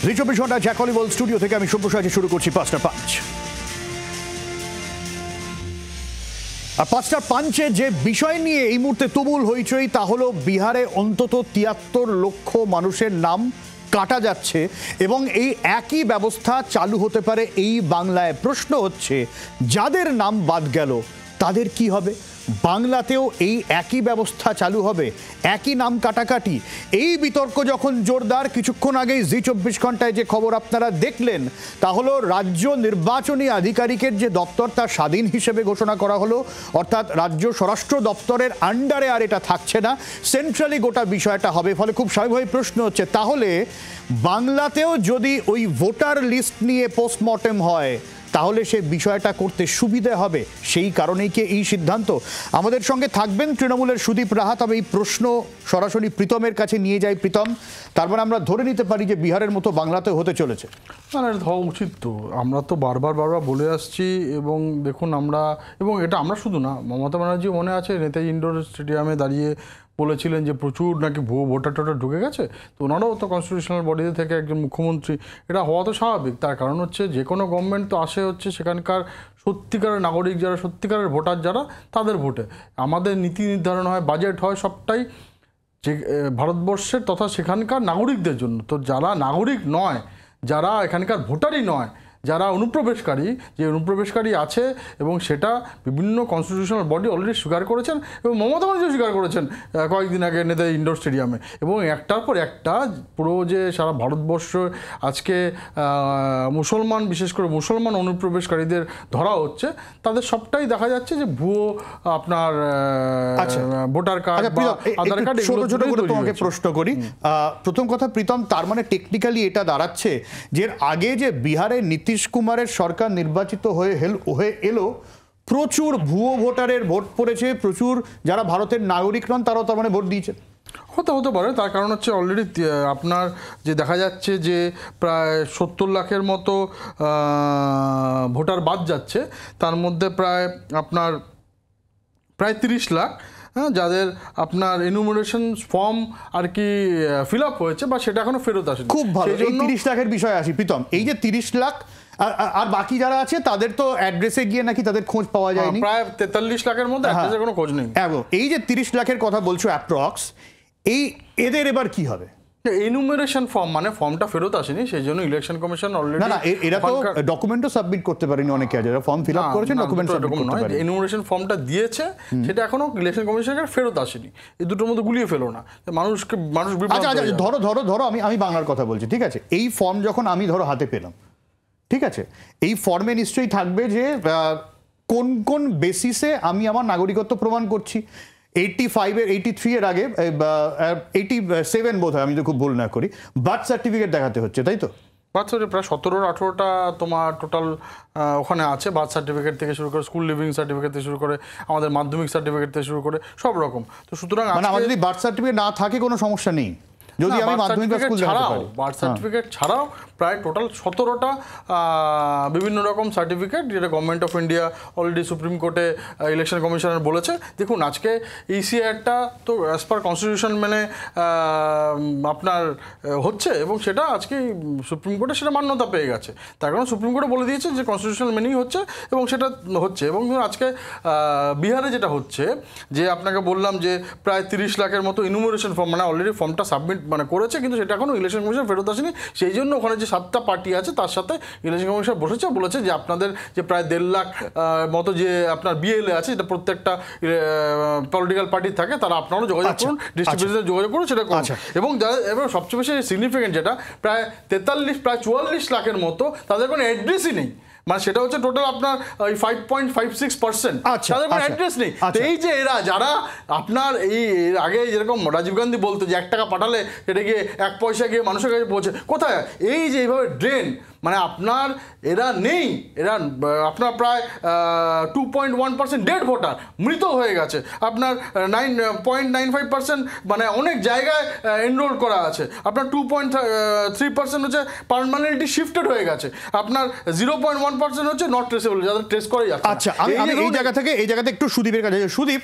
জি24 ঘন্টা জ্যাকলি world studio থেকে আমি সব্যসাচী শুরু করছি পাঁচটা পাঁচ। আর পাঁচটা পাঁচে যে বিষয় নিয়ে এই মুহূর্তে তুমুল হইচই তা হলো বিহারে অন্তত ৭৩ লক্ষ মানুষের নাম কাটা যাচ্ছে এবং এই একই ব্যবস্থা চালু হতে পারে এই বাংলায়। প্রশ্ন হচ্ছে যাদের নাম বাদ গেল তাদের কি হবে? বাংলাতেও এই একই ব্যবস্থা চালু হবে, একই নাম কাটাকাটি? এই বিতর্ক যখন জোরদার, কিছুক্ষণ আগেই জি24 ঘন্টায় যে খবর আপনারা দেখলেন তা হলো রাজ্য নির্বাচনী আধিকারিকের যে দপ্তর তা স্বাধীন হিসেবে ঘোষণা করা হলো, অর্থাৎ রাজ্য স্বরাষ্ট্র দপ্তরের আন্ডারে আর এটা থাকছে না, সেন্ট্রালি গোটা বিষয়টা হবে। ফলে খুব স্বাভাবিক প্রশ্ন হচ্ছে তাহলে বাংলাতেও যদি ওই ভোটার লিস্ট নিয়ে পোস্টমর্টেম হয় তাহলে সে বিষয়টা করতে সুবিধা হবে। সেই কারণেই কি এই সিদ্ধান্ত? আমাদের সঙ্গে থাকবেন তৃণমূলের সুদীপ রাহা। তবে এই প্রশ্ন সরাসরি প্রীতমের কাছে নিয়ে যাই। প্রীতম, তার মানে আমরা ধরে নিতে পারি যে বিহারের মতো বাংলাতেও হতে চলেছে? না, এটা হওয়া উচিত। তো আমরা তো বারবার বলে আসছি এবং দেখুন এবং এটা আমরা শুধু না, মমতা ব্যানার্জি মনে আছে নেতাজি ইন্ডোর স্টেডিয়ামে দাঁড়িয়ে বলেছিলেন যে প্রচুর নাকি ভুয়ো ভোটার টোটার ঢুকে গেছে। তো ওনারাও তো কনস্টিটিউশনাল বডিতে থেকে একজন মুখ্যমন্ত্রী, এটা হওয়া তো স্বাভাবিক। তার কারণ হচ্ছে যে কোনো গভর্নমেন্ট তো আসে হচ্ছে সেখানকার সত্যিকারের নাগরিক যারা, সত্যিকারের ভোটার যারা, তাদের ভোটে। আমাদের নীতি নির্ধারণ হয়, বাজেট হয়, সবটাই যে ভারতবর্ষের তথা সেখানকার নাগরিকদের জন্য। তো যারা নাগরিক নয়, যারা এখানকার ভোটারই নয়, যারা অনুপ্রবেশকারী, যে অনুপ্রবেশকারী আছে এবং সেটা বিভিন্ন কনস্টিটিউশনাল বডি অলরেডি স্বীকার করেছেন এবং মমতা ব্যানার্জিও স্বীকার করেছেন কয়েকদিন আগে নেতাজি ইন্ডোর স্টেডিয়ামে। এবং একটার পর একটা পুরো যে সারা ভারতবর্ষ আজকে মুসলমান, বিশেষ করে মুসলমান অনুপ্রবেশকারীদের ধরা হচ্ছে, তাদের সবটাই দেখা যাচ্ছে যে ভুয়ো আপনার ভোটার কার্ড বা আধার কার্ড। ছোট ছোট করে তোমাকে প্রশ্ন করি। প্রথম কথা প্রীতম, তার মানে টেকনিক্যালি এটা দাঁড়াচ্ছে যে আগে যে বিহারে নীতিশ কুমারের সরকার নির্বাচিত হয়ে এলো, প্রচুর ভুয়ো ভোটারের ভোট পড়েছে, প্রচুর যারা ভারতের নাগরিক নন তারাও তার মানে ভোট দিয়েছে। হতে পারে। তার কারণ হচ্ছে অলরেডি আপনার যে দেখা যাচ্ছে যে প্রায় ৭০ লাখের মতো ভোটার বাদ যাচ্ছে, তার মধ্যে প্রায় ৩০ লাখ যাদের আপনার এনুমারেশন ফর্ম আর কি ফিল আপ হয়েছে বা সেটা এখনো ফেরত আসেনি। খুব ভালো। এই ৩০ লাখের বিষয়ে আসি প্রীতম। এই যে ৩০ লাখ আর বাকি যারা আছে তাদের তো অ্যাড্রেসে গিয়ে নাকি তাদের খোঁজ পাওয়া যায়নি। প্রায় ৪৩ লাখের মধ্যে অ্যাড্রেসের কোনো খোঁজ নেই। এই যে ৩০ লাখের কথা বলছো অ্যাপ্রক্স, এদের এবার কি হবে? এনুমারেশন ফর্ম মানে ফর্মটা ফেরত আসেনি, সেই জন্য ইলেকশন কমিশন অলরেডি না এরা তো ডকুমেন্টও সাবমিট করতে পারেনি। অনেকে যারা ফর্ম ফিল আপ করেছেন ডকুমেন্ট সাবমিট করতে পারেনি। এনুমারেশন ফর্মটা দিয়েছে, সেটা এখনো ইলেকশন কমিশনের ফেরত আসেনি। এই দুটোর মধ্যে গুলিয়ে ফেলো না, মানুষ ধরো আমি বাংলার কথা বলছি, ঠিক আছে? এই ফর্ম যখন আমি হাতে পেলাম, ঠিক আছে, এই ফর্মে নিশ্চয়ই থাকবে যে কোন কোন বেসিসে আমি আমার নাগরিকত্ব প্রমাণ করছি। 85 83 এর আগে 87 বোধ হয়, আমি তো খুব ভুল না করি, বার্থ সার্টিফিকেট দেখাতে হচ্ছে, তাই তো? বার্থ সার্টিফিকেট প্রায় 17-18টা তোমার টোটাল ওখানে আছে। বার্থ সার্টিফিকেট থেকে শুরু করে স্কুল লিভিং সার্টিফিকেট থেকে শুরু করে আমাদের মাধ্যমিক সার্টিফিকেট থেকে শুরু করে সব রকম। তো সুতরাং আমার যদি বার্থ সার্টিফিকেট না থাকে কোনো সমস্যা নেই, যদি আমি মাধ্যমিক স্কুল ছাড়াও বার্থ সার্টিফিকেট ছাড়াও প্রায় টোটাল 17টা বিভিন্ন রকম সার্টিফিকেট, যেটা government of India already supreme কোর্টে ইলেকশন কমিশনার বলেছে। দেখুন আজকে ইসিআইটা তো অ্যাজ পার কনস্টিটিউশন মানে আপনার হচ্ছে এবং সেটা আজকে সুপ্রিম কোর্টে সেটা মান্যতা পেয়ে গেছে। তার কারণ সুপ্রিম কোর্টে বলে দিয়েছে যে কনস্টিটিউশনাল মেনেই হচ্ছে এবং সেটা হচ্ছে। এবং আজকে বিহারে যেটা হচ্ছে যে আপনাকে বললাম যে প্রায় 30 লাখের মতো ইনুমারেশন ফর্ম মানে অলরেডি ফর্মটা সাবমিট করেছে, কিন্তু সেটা এখনো ইলেকশন কমিশন ফেরত আসেনি। সেই জন্য ওখানে যে 7টা পার্টি আছে তার সাথে ইলেকশন কমিশন বলেছে যে আপনাদের যে প্রায় 1.5 লাখ মতো যে আপনার বিএলএ আছে, এটা প্রত্যেকটা পলিটিক্যাল পার্টি থাকে, তারা আপনারাও যোগাযোগ করুন, ডিস্ট্রিক্ট যোগাযোগ করুন, সেটা করুন। এবং এবার সবচেয়ে বেশি সিগনিফিকেন্ট যেটা প্রায় 44 লাখের মতো তাদের কোনো অ্যাড্রেসই নেই। মানে সেটা হচ্ছে টোটাল আপনার ওই 5.56%। তাদের কোনো অ্যাড্রেস নেই। এই যে এরা যারা আপনার এই আগে যেরকম রাজীব গান্ধী বলতো যে 1 টাকা পাঠালে সেটা গিয়ে 1 পয়সা গিয়ে মানুষের কাছে পৌঁছে, কোথায় এই যে এইভাবে ড্রেন, মানে আপনার এরা নেই, এরা আপনার প্রায় 2.1% ডেড ভোটার মৃত হয়ে গেছে, আপনার 9.95% মানে অনেক জায়গায় এনরোল করা আছে, আপনার 2.3% হচ্ছে পার্মানেন্টলি শিফটেড হয়ে গেছে, আপনার 0.1% হচ্ছে নট ট্রেসেবল, যাদের ট্রেস করা যাচ্ছে। আচ্ছা, আমি এই জায়গাতে একটু সুদীপের কাছে। সুদীপ,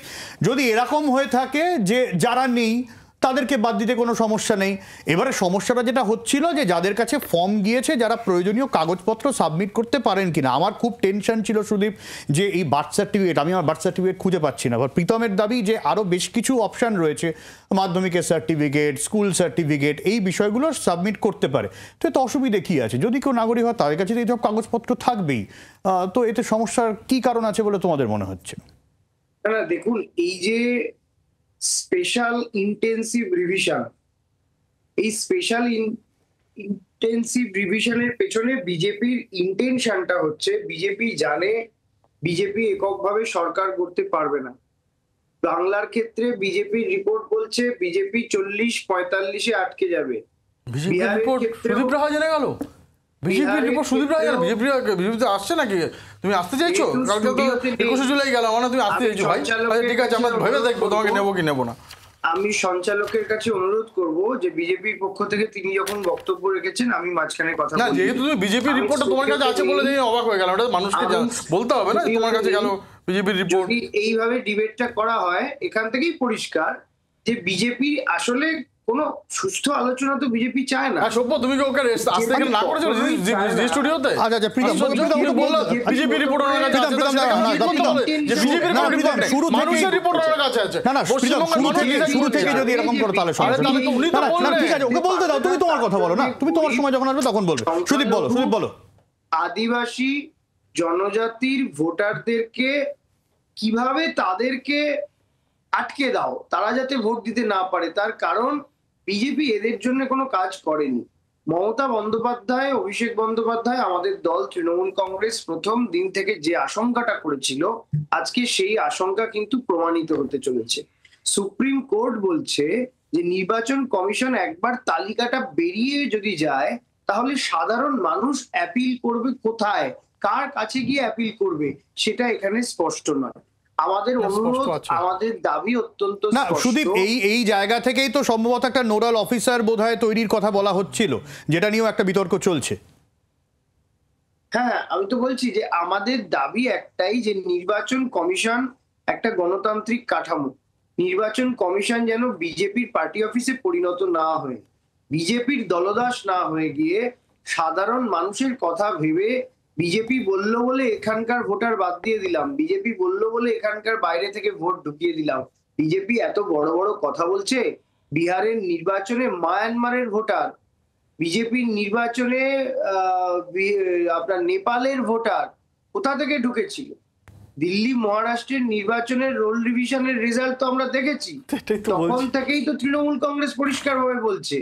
যদি এরকম হয়ে থাকে যে যারা নেই তাদেরকে বাদ দিতে কোনো সমস্যা নেই। এবারে সমস্যাটা যেটা হচ্ছিল যে যাদের কাছে ফর্ম গিয়েছে, যারা প্রয়োজনীয় কাগজপত্র সাবমিট করতে পারেন কিনা। আমার খুব টেনশন ছিল সুদীপ যে এই বার্থ সার্টিফিকেট, আমি আমার বার্থ সার্টিফিকেট খুঁজে পাচ্ছি না। আবার প্রীতমের দাবি যে আরও বেশ কিছু অপশান রয়েছে, মাধ্যমিকের সার্টিফিকেট, স্কুল সার্টিফিকেট, এই বিষয়গুলো সাবমিট করতে পারে। তো এতে অসুবিধে কী আছে? যদি কেউ নাগরিক হয় তাদের কাছে তো এইসব কাগজপত্র থাকবেই। তো এতে সমস্যার কী কারণ আছে বলে তোমাদের মনে হচ্ছে? না দেখুন, এই যে স্পেশাল ইন্টেন্সিভ রিভিশন, এই স্পেশাল ইন্টেন্সিভ রিভিশনের পেছনে বিজেপির ইন্টেনশনটা হচ্ছে, বিজেপি জানে বিজেপি এককভাবে সরকার করতে পারবে না। বাংলার ক্ষেত্রে বিজেপির রিপোর্ট বলছে বিজেপি 40-45-এ আটকে যাবে। বিজেপির রিপোর্ট সুদীপ রায় জেনে গেল? বিজেপির রিপোর্ট সুদীপ রায় জানে? বিজেপিতে আসছে নাকি? তুমি আসতে চাইছো? কালকে তো 21শে জুলাই গেল, মানে তুমি আসতে চাইছো ভাই? ঠিক আছে, আমরা ভেবে দেখবো তোমাকে নেবো কি নেবো না। আমি সঞ্চালকের কাছে অনুরোধ করব যে বিজেপির পক্ষ থেকে তিনি যখন বক্তব্য রেখেছেন আমি মাঝখানে কথা না, বলি। যেহেতু তুমি বিজেপির রিপোর্টটা তোমার কাছে আছে বলে যে অবাক হয়ে গেল, ওটা মানুষকে বলতে হবে না তোমার কাছে গেল বিজেপির রিপোর্ট। যদি এইভাবে ডিবেটটা করা হয়, এখান থেকেই পরিষ্কার যে বিজেপি আসলে কোনো সুস্থ আলোচনা তো বিজেপি চায় না। সভ্য, তুমি কি ওকে আসতে গেলে না করেছো স্টুডিওতে? আচ্ছা প্রীতম, তুমি বললো বিজেপির রিপোর্ট ওনার কাছে আছে, যে বিজেপির মানুষের রিপোর্ট ওনার কাছে আছে। না না, শুরু থেকে যদি এরকম করো তাহলে ঠিক আছে, ওকে বলতে দাও। তুমি তোমার কথা বলো না, তুমি তোমার সময় যখন আসবে তখন বলবে। সুদীপ বলো। আদিবাসী জনজাতির ভোটারদেরকে কিভাবে তাদেরকে আটকে দাও, তারা যাতে ভোট দিতে না পারে, তার কারণ বিজেপি এদের জন্য কোনো কাজ করেনি। মমতা বন্দ্যোপাধ্যায়, অভিষেক বন্দ্যোপাধ্যায়, আমাদের দল তৃণমূল কংগ্রেস প্রথম দিন থেকে যে আশঙ্কাটা করেছিল, আজকে সেই আশঙ্কা কিন্তু প্রমাণিত হতে চলেছে। সুপ্রিম কোর্ট বলছে যে নির্বাচন কমিশন একবার তালিকাটা বেরিয়ে যদি যায়, তাহলে সাধারণ মানুষ অ্যাপিল করবে কোথায়, কার কাছে গিয়ে অ্যাপিল করবে, সেটা এখানে স্পষ্ট নয়। আমাদের অনুরোধ, আমাদের দাবি অত্যন্ত না সুদীপ, এই জায়গা থেকেই তো সম্ভবত একটা নোডাল অফিসার বোধহয় তৈরির কথা বলা হচ্ছিল, যেটা নিয়েও একটা বিতর্ক চলছে। হ্যাঁ, আমি তো বলছি যে আমাদের দাবি একটাই, যে নির্বাচন কমিশন একটা গণতান্ত্রিক কাঠামো। নির্বাচন কমিশন যেন বিজেপির পার্টি অফিসে পরিণত না হয়ে, বিজেপির দলদাস না হয়ে গিয়ে সাধারণ মানুষের কথা ভেবে, বিজেপি বললো বলে এখানকার ভোটার বাদ দিয়ে দিলাম, বিজেপি বললো বলে এখানকার বাইরে থেকে ভোট ঢুকিয়ে দিলাম। বিজেপি এত বড় বড় কথা বলছে। বিহারের নির্বাচনে মায়ানমারের ভোটার, বিজেপির নির্বাচনে আপনার নেপালের ভোটার কোথা থেকে ঢুকেছিল। দিল্লি মহারাষ্ট্রের নির্বাচনের রোল রিভিশনের রেজাল্ট তো আমরা দেখেছি। তখন থেকেই তো তৃণমূল কংগ্রেস পরিষ্কারভাবে বলছে।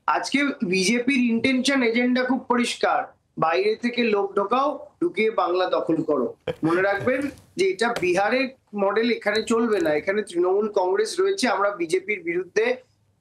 আজকে বিজেপির ইন্টেনশন, এজেন্ডা খুব পরিষ্কার, বাইরে থেকে লোক ঢোকাও, ঢুকিয়ে বাংলা দখল করো। মনে রাখবেন যে এটা বিহারের মডেল এখানে চলবে না। এখানে তৃণমূল কংগ্রেস রয়েছে, আমরা বিজেপির বিরুদ্ধে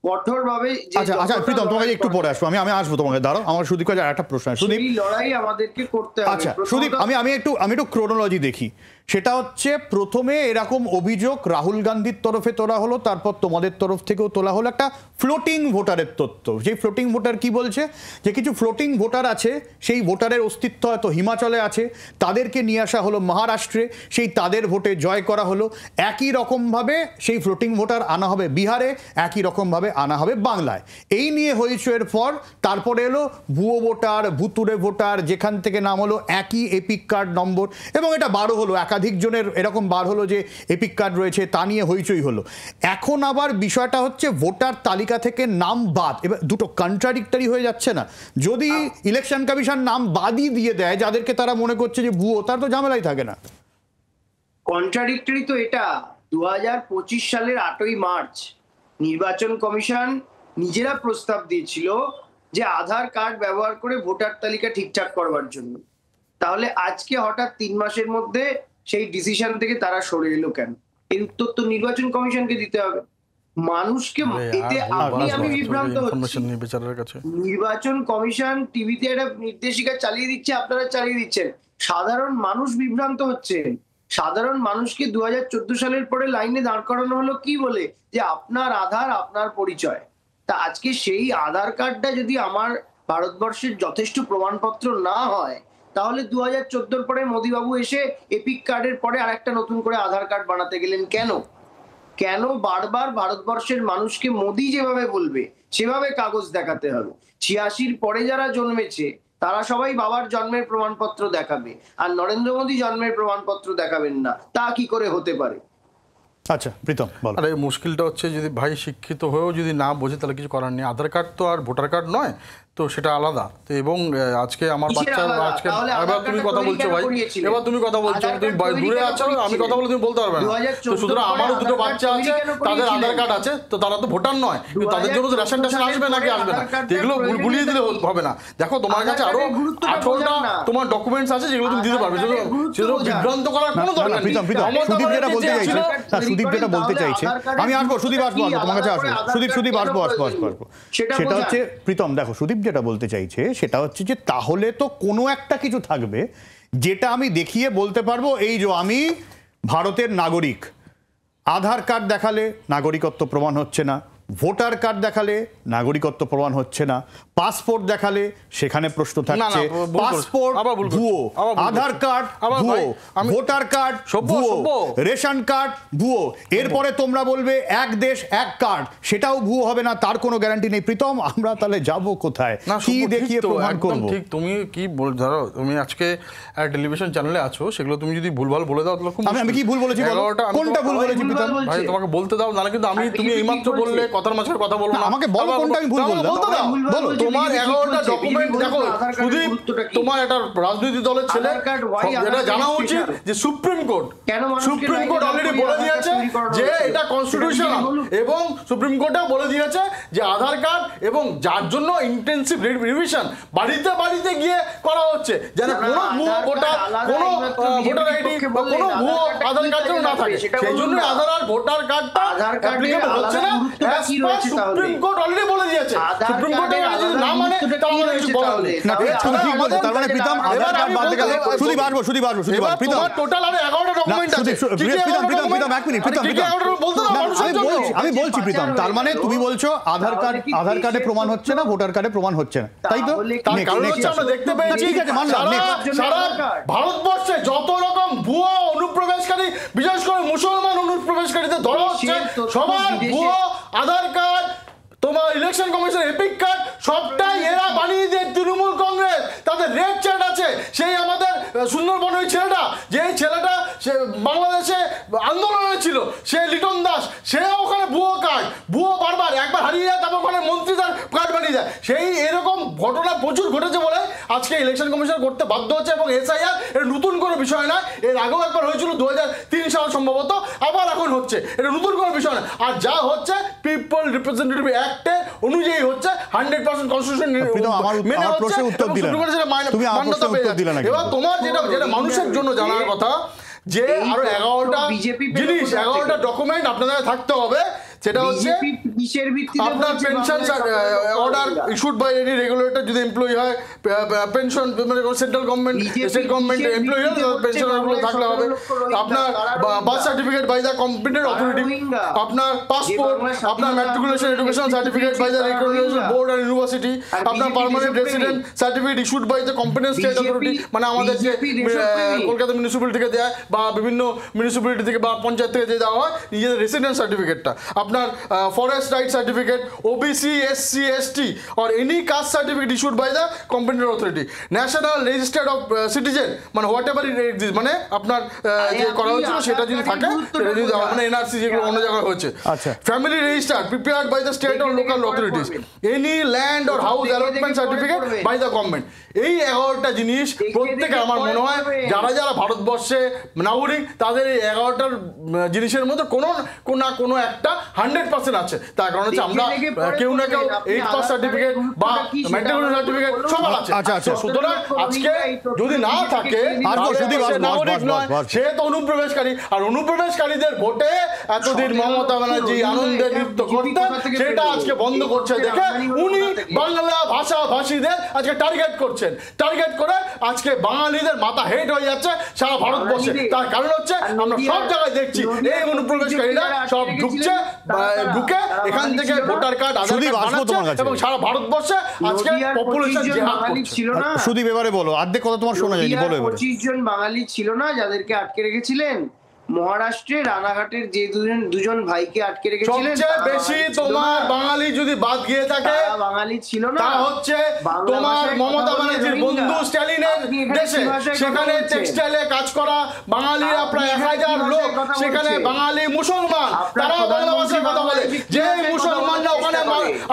কঠোরভাবে। আচ্ছা প্রীতম, তোমাকে একটু পরে আসবো, আমি আসবো তোমাকে, দাঁড়াও। আমার সুদীপ কাছে একটা প্রশ্ন আছে। সুদীপ, লড়াই আমাদেরকে করতে হবে। আচ্ছা সুদীপ, আমি একটু ক্রোনোলজি দেখি। সেটা হচ্ছে, প্রথমে এরকম অভিযোগ রাহুল গান্ধীর তরফে তোলা হলো, তারপর তোমাদের তরফ থেকেও তোলা হলো একটা ফ্লোটিং ভোটারের তথ্য। সেই ফ্লোটিং ভোটার কি বলছে, যে কিছু ফ্লোটিং ভোটার আছে, সেই ভোটারের অস্তিত্ব হয়তো হিমাচলে আছে, তাদেরকে নিয়ে আসা হলো মহারাষ্ট্রে, সেই তাদের ভোটে জয় করা হলো। একই রকমভাবে সেই ফ্লোটিং ভোটার আনা হবে বিহারে, একই রকমভাবে আনা হবে বাংলায়। এই নিয়ে হইচইয়ের পর তারপরে এলো ভুয়ো ভোটার, ভুতুরে ভোটার, যেখান থেকে নাম হলো একই এপিক কার্ড নম্বর, এবং এটা বারো হলো, একাধিক জনের এরকম বার হলো যে এপিক কার্ড রয়েছে, তা নিয়ে হইচই হলো। এখন আবার বিষয়টা হচ্ছে ভোটার তালিকা থেকে নাম বাদ। এবার দুটো কন্ট্রাডিক্টরি হয়ে যাচ্ছে না? যদি ইলেকশন কমিশন নাম বাদই দিয়ে দেয় যাদেরকে তারা মনে করছে যে ভুয়ো, তার তো ঝামেলাই থাকে না। কন্ট্রাডিক্টরি তো এটা। 2025 সালের 8ই মার্চ নির্বাচন কমিশন নিজেরা প্রস্তাব দিয়েছিল যে আধার কার্ড ব্যবহার করে ভোটার তালিকা ঠিকঠাক করবার জন্য। তাহলে আজকে হঠাৎ 3 মাসের মধ্যে সেই ডিসিশন থেকে তারা সরে এলো কেন? এর উত্তর তো নির্বাচন কমিশনকে দিতে হবে। মানুষকে এতে আমি বিভ্রান্ত হচ্ছি। নির্বাচন কমিশন টিভিতে একটা নির্দেশিকা চালিয়ে দিচ্ছে, আপনারা চালিয়ে দিচ্ছেন, সাধারণ মানুষ বিভ্রান্ত হচ্ছেন। সাধারণ মানুষকে 2014 সালের পরে লাইনে দাঁড় করানো হলো কি বলে, যে আপনার আধার, আপনার পরিচয়। তা আজকে সেই আধার কার্ডটা যদি আমার ভারতবর্ষের যথেষ্ট প্রমাণপত্র না হয়, তাহলে 2014 পরে মোদিবাবু এসে এপিক কার্ডের পরে আরেকটা নতুন করে আধার কার্ড বানাতে গেলেন কেন? কেন বারবার ভারতবর্ষের মানুষকে মোদি যেভাবে বলবে সেভাবে কাগজ দেখাতে হবে? 86-র পরে যারা জন্মেছে তারা সবাই বাবার জন্মের প্রমাণপত্র দেখাবে, আর নরেন্দ্র মোদী জন্মের প্রমাণপত্র দেখাবেন না, তা কি করে হতে পারে? আচ্ছা প্রীতম বলো। আরে মুশকিলটা হচ্ছে যদি ভাই শিক্ষিত হয়েও যদি না বোঝে তাহলে কিছু করার নেই। আধার কার্ড তো আর ভোটার কার্ড নয়, তো সেটা আলাদা। তো এবং আজকে আমার বাচ্চা আজকে এবার তুমি কথা বলছো ভাই, এবার তুমি কথা বলছো, তুমি দূরে আছো, আমি কথা বলে তুমি বলতে পারবে না। তো সুতরাং আমারও দুটো বাচ্চা আছে, তাদের আধার কার্ড আছে, তো তারা তো ভোটার নয়, কিন্তু তাদের জন্য তো রেশন টেশন আসবে নাকি আসবে না, এগুলো গুলিয়ে দিলে হবে না। দেখো তোমার কাছে আরো 18টা তোমার ডকুমেন্টস আছে যেগুলো তুমি দিতে পারবে, সেগুলো বিভ্রান্ত করার কোনো দরকার নেই। সুদীপ যেটা বলতে চাইছে, সুদীপ যেটা বলতে চাইছে, আমি আসবো, সুদীপ আসবো, তোমার কাছে আসবো, সুদীপ আসবো। সেটা হচ্ছে প্রীতম, দেখো সুদীপ যেটা বলতে চাইছে সেটা হচ্ছে যে তাহলে তো কোনো একটা কিছু থাকবে যেটা আমি দেখিয়ে বলতে পারবো এই যে আমি ভারতের নাগরিক। আধার কার্ড দেখালে নাগরিকত্ব প্রমাণ হচ্ছে না, ভোটার কার্ড দেখালে নাগরিকত্ব প্রমাণ হচ্ছে না, পাসপোর্ট দেখালে সেখানে প্রশ্ন থাকছে, পাসপোর্ট ভুয়ো, আধার কার্ড ভুয়ো, ভোটার কার্ড ভুয়ো, রেশন কার্ড ভুয়ো, এরপরে তোমরা বলবে এক দেশ এক কার্ড, সেটাও ভুয়ো হবে না, তার কোনো গ্যারান্টি নেই। প্রীতম আমরা তাহলে যাব কোথায়, কি দেখিয়ে প্রমাণ করব? ঠিক তুমি কি ধরো তুমি আজকে টেলিভিশন চ্যানেলে আছো, সেগুলো তুমি যদি ভুলভাল বলে দাও তাহলে খুব আমি কি ভুল বলেছি, কোনটা ভুল বলেছি প্রীতম? ভাই তোমাকে বলতে দাও, নাহলে কিন্তু আমি তুমি এইমাত্র বললে কথার মাঝে কথা বলবো না, আমাকে বলো কোনটা আমি ভুল বললাম। বলো তোমার 11টা ডকুমেন্ট দেখো, সুদীপ তোমার একটা রাজনৈতিক দলের ছেলে, এটা জানা উচিত যে সুপ্রিম কোর্ট অলরেডি বলে দিয়েছে যে এটা কনস্টিটিউশনাল, এবং সুপ্রিম কোর্টও বলে দিয়েছে যে আধার কার্ড এবং যার জন্য ইন্টেনসিভ রিভিশন বাড়িতে বাড়িতে গিয়ে করা হচ্ছে, যেন কোনো ভুয়ো ভোটার, কোনো ভোটার আইডি বা কোনো ভুয়ো আধার কার্ড যেন না থাকে, সেই জন্য আধার আর ভোটার কার্ডটা অ্যাপ্লিকেবল হচ্ছে না। সুপ্রিম কোর্ট অলরেডি বলে দিয়েছে, সুপ্রিম কোর্টে যদি না মানে তাহলে আমাদের কিছু বলার নেই। তার মানে প্রীতম আধার কার্ড বাদ গেলে সুদীপ আসবো, প্রীতম টোটাল আরে 11টা ডকুমেন্ট আছে। প্রীতম এক মিনিট, প্রীতম আমি বলছি প্রীতম, তার মানে তুমি বলছো আধার কার্ডে প্রমাণ হচ্ছে না, ভোটার কার্ডে প্রমাণ হচ্ছে না, তাই তো? তার কারণ হচ্ছে আমরা দেখতে পেয়েছি ঠিক আছে, মানলাম, সারা ভারতবর্ষে যত রকম ভুয়ো অনুপ্রবেশকারী, বিশেষ করে মুসলমান অনুপ্রবেশকারীদের ধরা হচ্ছে, সবার ভুয়ো আধার কার্ড, তোমার ইলেকশন কমিশন এপিক কার্ড, সবটাই এরা বানিয়ে দিয়ে তৃণমূল কংগ্রেস, তাদের রেড চ্যাট আছে। সেই আমাদের সুন্দরবন ওই ছেলেটা, যে ছেলেটা সে বাংলাদেশে আন্দোলনে ছিল, সে লিটন দাস, সে ওখানে ভুয়ো কার্ড, ভুয়ো বারবার একবার হারিয়ে যায়, তারপর ওখানে মন্ত্রী তার কার্ড বানিয়ে যায়। সেই এরকম ঘটনা প্রচুর ঘটেছে বলে আজকে ইলেকশন কমিশন করতে বাধ্য হচ্ছে। এবং এসআইআর এটা নতুন কোনো বিষয় নয়, এর আগেও একবার হয়েছিল 2003 সাল সম্ভবত, আবার এখন হচ্ছে, এটা নতুন কোনো বিষয় না। আর যা হচ্ছে পিপল রিপ্রেজেন্টেটিভ অ্যাক্টে অনুযায়ী হচ্ছে, 100% কনস্টিটিউশন মেনে হচ্ছে। এবার তোমার যেটা মানুষের জন্য জানার কথা, যে আরো 11টা জিনিস, 11টা ডকুমেন্ট আপনাদের থাকতে হবে, সেটা হচ্ছে আপনার pension order issued by any regulator, যদি এমপ্লয়ি হয়, পেনশন মানে সেন্ট্রাল গভর্নমেন্ট, স্টেট গভর্নমেন্টের এমপ্লয়ি হলে পেনশন থাকলে হবে, আপনার birth certificate by the competent authority, আপনার পাসপোর্ট, আপনার matriculation education certificate by the recognized board and university, আপনার permanent resident certificate issued by the competent state authority, মানে আমাদের যে কলকাতা মিউনিসিপ্যালিটি থেকে দেয় বা বিভিন্ন মিউনিসিপ্যালিটি থেকে বা পঞ্চায়েত থেকে যে দেওয়া হয় নিজেদের রেসিডেন্ট সার্টিফিকেটটা, আপনার forest right certificate, OBC, SC, ST or any caste certificate issued by the competent authority, national register of citizen, মানে whatever it exists, মানে আপনার যে করা হয়েছিল সেটা যদি থাকে, সেটা যদি মানে এনআরসি যেগুলো অন্য জায়গায় হয়েছে, family register prepared by the state or local authorities, any land or house allotment certificate by the government. এই 11টা জিনিস প্রত্যেকে আমার মনে হয় যারা যারা ভারতবর্ষে নাগরিক, তাদের এই 11টার জিনিসের মধ্যে কোনো একটা 100% আছে। তার কারণ হচ্ছে আমরা কেউ না কেউ 8 পাস সার্টিফিকেট বা ম্যাট্রিকুলেশন সার্টিফিকেট সবার আছে। আচ্ছা, সুতরাং আজকে যদি না থাকে, নাগরিক নয়, সে তো অনুপ্রবেশকারী, আর অনুপ্রবেশকারীদের ভোটে এতদিন মমতা ব্যানার্জি আনন্দে নৃত্য করতেন, সেটা আজকে বন্ধ করছে দেখে উনি বাংলা ভাষাভাষীদের আজকে টার্গেট করছেন, টার্গেট করে আজকে বাঙালিদের মাথা হেট হয়ে যাচ্ছে সারা ভারতবর্ষে। তার কারণ হচ্ছে আমরা সব জায়গায় দেখছি এই অনুপ্রবেশকারীরা সব ঢুকছে, ঢুকে এখান থেকে ভোটার কার্ড, আধার কার্ড বানাচ্ছে, এবং সারা ভারতবর্ষে আজকে পপুলেশন জেহাদ করছে। সুদীপ এবারে বলো, অর্ধেক কথা তোমার শোনা যায়নি, বলো এবারে। 25 জন বাঙালি ছিল না যাদেরকে আটকে রেখেছিলেন? মহারাষ্ট্রে রানাঘাটের যে দুজন ভাইকে আটকে রেখেছিলেন, সবচেয়ে বেশি তোমার বাঙালি যদি বাদ গিয়ে থাকে, বাঙালি ছিল না, তা হচ্ছে তোমার মমতা ব্যানার্জির বন্ধু স্ট্যালিনের দেশে। সেখানে টেক্সটাইলে কাজ করা বাঙালিরা প্রায় 1000 লোক, সেখানে বাঙালি মুসলমান, তারাও বাংলা ভাষায় কথা বলে। যে মুসলমানরা ওখানে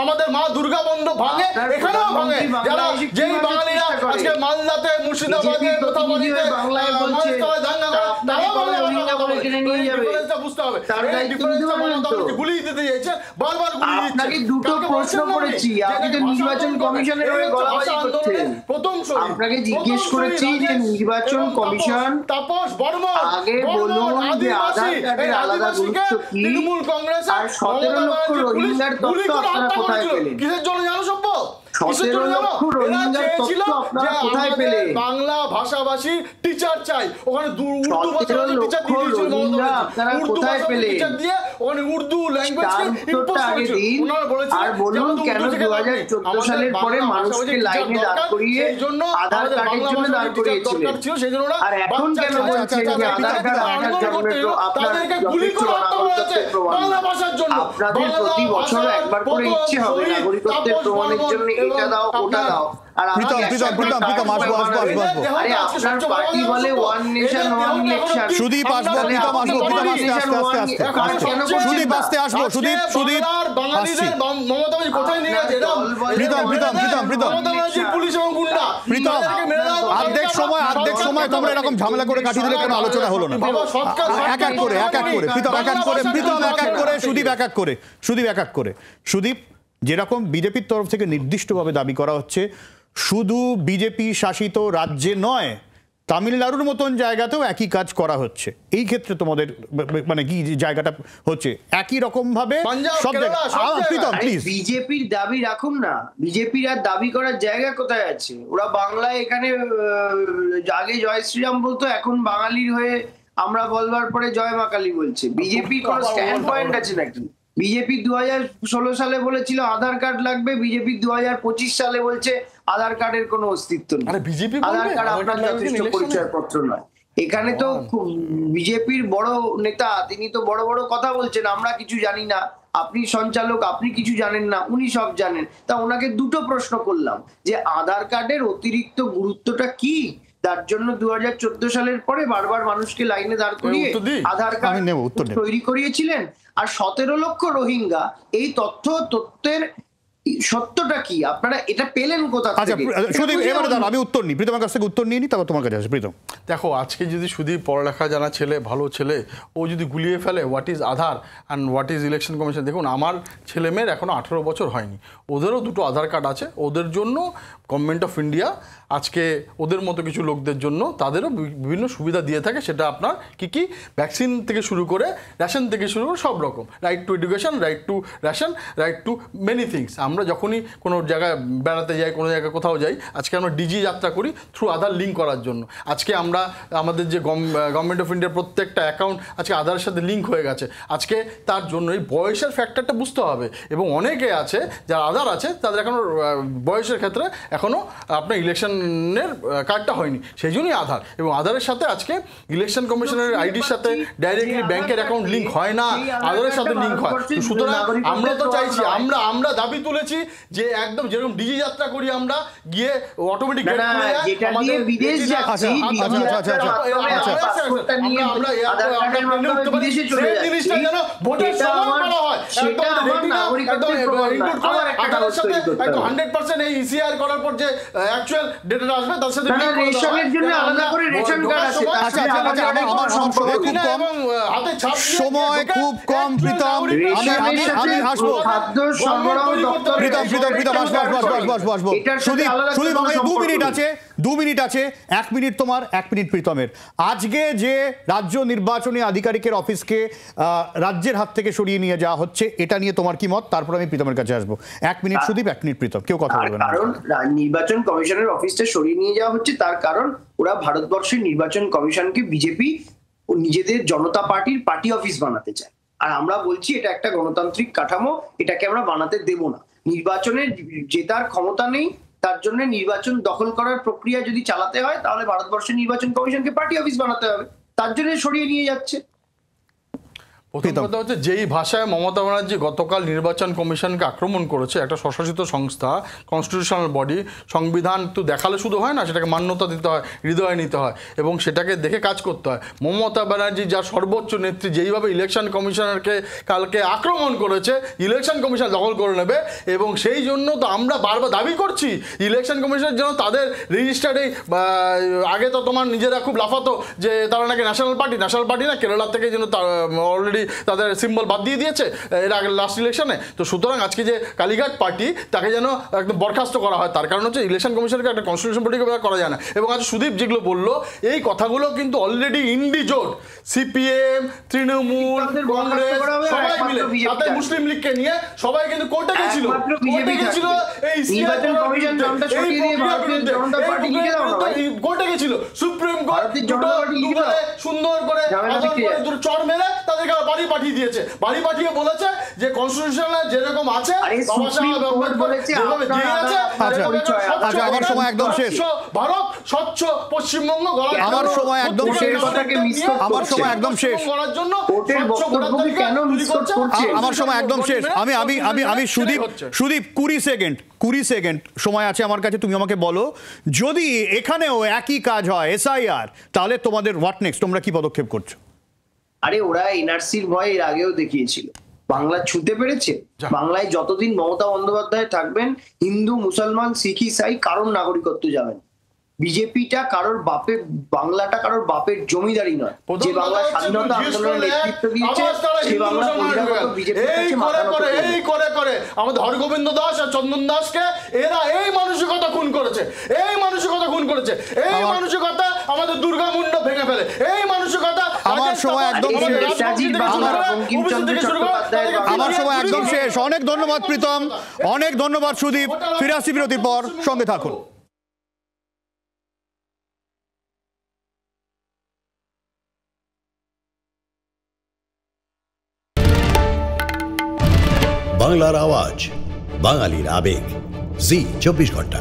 আমাদের মা দুর্গা বন্ধ ভাঙে, এখানেও ভাঙে। যারা যেই বাঙালিরা আজকে মালদাতে, মুর্শিদাবাদে, কোথাবাড়িতে মহেশতলায় দাঙ্গা করে, তারাও বাংলা ভাষা কথা বলে। ডিফারেন্সটা বুঝতে হবে। এই ডিফারেন্সটা মমতা ব্যানার্জি গুলিয়ে দিতে চাইছে, বারবার গুলিয়ে দিচ্ছে। আপনাকে দুটো প্রশ্ন করেছি, আপনি তো নির্বাচন কমিশনের হয়ে গলাবাজি করছেন। আপনাকে জিজ্ঞেস করেছি যে নির্বাচন কমিশন তাপস বর্মন আগে বলুন যে আধার কার্ডের আলাদা গুরুত্ব কি, তৃণমূল কংগ্রেস আর 17 লক্ষ রোহিঙ্গার তথ্য আপনারা কোথায় পেলেন? কিসের জন্য জানো সভ্য? 17 লক্ষ রোহিঙ্গার তথ্য আপনারা কোথায় পেলেন? বাংলা ভাষাভাষী টিচার চাই, ওখানে উর্দু ভাষাভাষী টিচার দিয়ে দিয়েছিল রোহিঙ্গা আপনারা কোথায় পেলেন? টিচার দিয়ে ওখানে উর্দু ল্যাঙ্গুয়েজকে ইম্পোজ আগে করেছিল। দিন ওনারা বলেছিলেন আর বলুন কেন 2014 সালের পরে মানুষকে লাইনে দাঁড় করিয়ে আধার কার্ডের জন্য দাঁড় করিয়েছিলেন, আর এখন কেন বলছেন যে আধার কার্ড রাখার জন্য আপনাদেরকে গুলি করে হত্যা করেছে বাংলা ভাষার জন্য? আপনাদের প্রতি বছর একবার করে ইচ্ছে হবে নাগরিকত্বের প্রমাণের জন্য এটা দাও ওটা দাও। আর প্রীতম আসবো আরে আপনার পার্টি বলে one nation one election. Sudip আসবো, প্রীতম আসবো, প্রীতম আস্তে সুদীপ আসতে আসবো, সুদীপ বাঙালিদের মমতা ব্যানার্জি কোথায় নিয়ে গেছে? প্রীতম মমতা ব্যানার্জির পুলিশ এবং গুন্ডা প্রীতম অর্ধেক সময় তোমরা এরকম ঝামেলা করে কাটিয়ে দিলে কোনো আলোচনা হলো না। এক এক করে প্রীতম এক এক করে সুদীপ এক এক করে সুদীপ, যেরকম বিজেপির তরফ থেকে নির্দিষ্টভাবে দাবি করা হচ্ছে শুধু বিজেপি শাসিত রাজ্যে নয়, তামিলনাড়ুর মতন জায়গাতেও একই কাজ করা হচ্ছে। এই ক্ষেত্রে তোমাদের মানে কি জায়গাটা হচ্ছে একই রকম ভাবে সব প্রীতম প্লিজ বিজেপির দাবি রাখুন না, বিজেপির আর দাবি করার জায়গা কোথায় আছে? ওরা বাংলায় এখানে আগে জয় শ্রীরাম বলতো, এখন বাঙালির হয়ে আমরা বলবার পরে জয় মা কালী বলছে। বিজেপির কোন স্ট্যান্ড পয়েন্ট আছে নাকি? বিজেপি 2016 সালে বলেছিল আধার কার্ড লাগবে, বিজেপি 2025 সালে বলছে আধার কার্ডের কোনো অস্তিত্ব নেই। আধার কার্ড আপনার যথেষ্ট পরিচয়পত্র নয়। এখানে তো বিজেপির বড় নেতা, তিনি তো বড় বড় কথা বলছেন, আমরা কিছু জানি না, আপনি সঞ্চালক, আপনি কিছু জানেন না, উনি সব জানেন। তা ওনাকে দুটো প্রশ্ন করলাম যে আধার কার্ডের অতিরিক্ত গুরুত্বটা কি, তার জন্য 2014 সালের পরে বারবার মানুষকে লাইনে দাঁড় করিয়ে আধার কার্ড তৈরি করিয়েছিলেন। আর 17 লক্ষ রোহিঙ্গা, এই তথ্যের সত্যটা কি? আপনারা এটা পেলেন কোথা থেকে? সুদীপ এবারে দাঁড়ান, আমি উত্তর নিই, প্রীতমের কাছ থেকে উত্তর নিয়ে নিই, তারপর তোমার কাছে আসে। প্রীতম দেখো, আজকে যদি সুদীপ পড়ালেখা জানা ছেলে, ভালো ছেলে, ও যদি গুলিয়ে ফেলে what is Aadhaar and what is election commission. দেখুন, আমার ছেলে মেয়ের এখনো 18 বছর হয়নি, ওদেরও দুটো আধার কার্ড আছে। ওদের জন্য গভর্নমেন্ট অফ ইন্ডিয়া আজকে ওদের মতো কিছু লোকদের জন্য তাদেরও বিভিন্ন সুবিধা দিয়ে থাকে। সেটা আপনার কি ভ্যাকসিন থেকে শুরু করে, রেশন থেকে শুরু করে সব রকম, right two education, right two ration, right two many things. আমরা যখনই কোনো জায়গায় বেড়াতে যাই, কোনো জায়গায় কোথাও যাই, আজকে আমরা ডিজি যাত্রা করি থ্রু আধার লিঙ্ক করার জন্য। আজকে আমরা আমাদের যে গভর্নমেন্ট অফ ইন্ডিয়ার প্রত্যেকটা অ্যাকাউন্ট আজকে আধারের সাথে লিঙ্ক হয়ে গেছে। আজকে তার জন্য এই বয়সের ফ্যাক্টরটা বুঝতে হবে, এবং অনেকে আছে যারা আধার আছে তাদের এখনও বয়সের ক্ষেত্রে এখনও আপনার ইলেকশনের কার্ডটা হয়নি, সেই জন্যই আধার। এবং আধারের সাথে আজকে ইলেকশন কমিশনের আইডির সাথে ডাইরেক্টলি ব্যাংকের অ্যাকাউন্ট লিঙ্ক হয় না, আধারের সাথে লিঙ্ক হয়। সুতরাং আমরা তো চাইছি, আমরা দাবি তুলেছি যে একদম যেরকম ডিজি যাত্রা করি আমরা, গিয়ে অটোমেটিক বিদেশ যাচ্ছি, সময় খুব কম। প্রীতম আমি হাসবো, সুদীপ 2 মিনিট আছে, 1 মিনিট তোমার, 1 মিনিট প্রীতমের। আজকে যে রাজ্য নির্বাচনী আধিকারিকের অফিসকে রাজ্যের হাত থেকে সরিয়ে নিয়ে যাওয়া হচ্ছে, এটা নিয়ে তোমার কি মত? তারপর আমি প্রীতমের কাছে আসবো। 1 মিনিট সুদীপ, 1 মিনিট প্রীতম, কেউ কথা বলবে না। কারণ নির্বাচন কমিশনের অফিসটা সরিয়ে নিয়ে যাওয়া হচ্ছে, তার কারণ ওরা ভারতবর্ষের নির্বাচন কমিশনকে বিজেপি ও নিজেদের জনতা পার্টির পার্টি অফিস বানাতে চায়। আর আমরা বলছি এটা একটা গণতান্ত্রিক কাঠামো, এটাকে আমরা বানাতে দেব না। নির্বাচনের জেতার ক্ষমতা নেই, তার জন্য নির্বাচন দখল করার প্রক্রিয়া যদি চালাতে হয় তাহলে ভারতবর্ষের নির্বাচন কমিশনকে পার্টি অফিস বানাতে হবে, তার জন্য সরিয়ে নিয়ে যাচ্ছে। প্রথম কথা হচ্ছে, যেই ভাষায় মমতা ব্যানার্জি গতকাল নির্বাচন কমিশনকে আক্রমণ করেছে, একটা স্বশাসিত সংস্থা, কনস্টিটিউশনাল বডি, সংবিধান তো দেখালে শুধু হয় না, সেটাকে মান্যতা দিতে হয়, হৃদয়ে নিতে হয় এবং সেটাকে দেখে কাজ করতে হয়। মমতা ব্যানার্জি যার সর্বোচ্চ নেত্রী যেইভাবে ইলেকশন কমিশনারকে কালকে আক্রমণ করেছে, ইলেকশন কমিশন দখল করে নেবে এবং সেই জন্য তো আমরা বারবার দাবি করছি ইলেকশন কমিশনের যেন তাদের রেজিস্টার্ড আগে তো তোমার নিজেরা খুব লাফাতো যে তারা নাকি ন্যাশনাল পার্টি না, কেরালা থেকে যেন অলরেডি তাদের সিম্বল বাদ দিয়ে দিয়েছে এর আগে লাস্ট ইলেকশনে। তো সুতরাং আজকে যে কালীঘাট পার্টি তাকে যেন একদম বরখাস্ত করা হয়, তার কারণ হচ্ছে ইলেকশন কমিশনকে একটা কনস্টিটিউশন বডিকে করা যায় না। এবং আজ সুদীপ যেগুলো বললো এই কথাগুলো কিন্তু অলরেডি ইন্ডিজোট, সিপিএম, তৃণমূল, কংগ্রেস সবাই মিলে, তাতে মুসলিম লীগকে নিয়ে সবাই কিন্তু কোর্টে গেছিল এই কোর্টে গেছিল, সুপ্রিম কোর্ট সুন্দর করে চড় মেরে তাদেরকে বাড়ি পাঠিয়ে দিয়েছে। বাড়ি পাঠিয়ে বলেছে যে কনস্টিটিউশনে যেরকম আছে আমার সময় একদম শেষ, ভারত স্বচ্ছ পশ্চিমবঙ্গ আমার সময় একদম শেষ, আমার সময় একদম শেষ, আমার সময় একদম শেষ। আমি সুদীপ 20 সেকেন্ড সময় আছে আমার কাছে, তুমি আমাকে বলো যদি এখানেও একই কাজ হয় এসআইআর, তাহলে তোমাদের হোয়াট নেক্সট, তোমরা কি পদক্ষেপ করছো? আরে ওরা এনআরসির ভয় এর আগেও দেখিয়েছিল, বাংলা ছুঁতে পেরেছে। বাংলায় যতদিন মমতা বন্দ্যোপাধ্যায় থাকবেন, হিন্দু, মুসলমান, শিখ, ইসাই কারোর নাগরিকত্ব যাবেন। বিজেপিটা কারোর বাপের, বাংলাটা কারোর বাপের জমিদারি নয়। যে বাংলা স্বাধীনতা আন্দোলনের নেতৃত্ব দিয়েছে সে বাংলা বহিরাগত বিজেপির কাছে মাথা নত করে। এই করে আমাদের হরগোবিন্দ দাস আর চন্দন দাসকে এরা এই মানসিকতা খুন করেছে, এই মানসিকতা আমাদের দুর্গা মুন্ড ভেঙে ফেলে, এই মানসিকতা। আমার সময় একদম শেষ। অনেক ধন্যবাদ প্রীতম, অনেক ধন্যবাদ সুদীপ। ফিরে আসছি বিরতির পর, সঙ্গে থাকুন। বাংলার আওয়াজ, বাঙালির আবেগ, জি 24 ঘন্টা।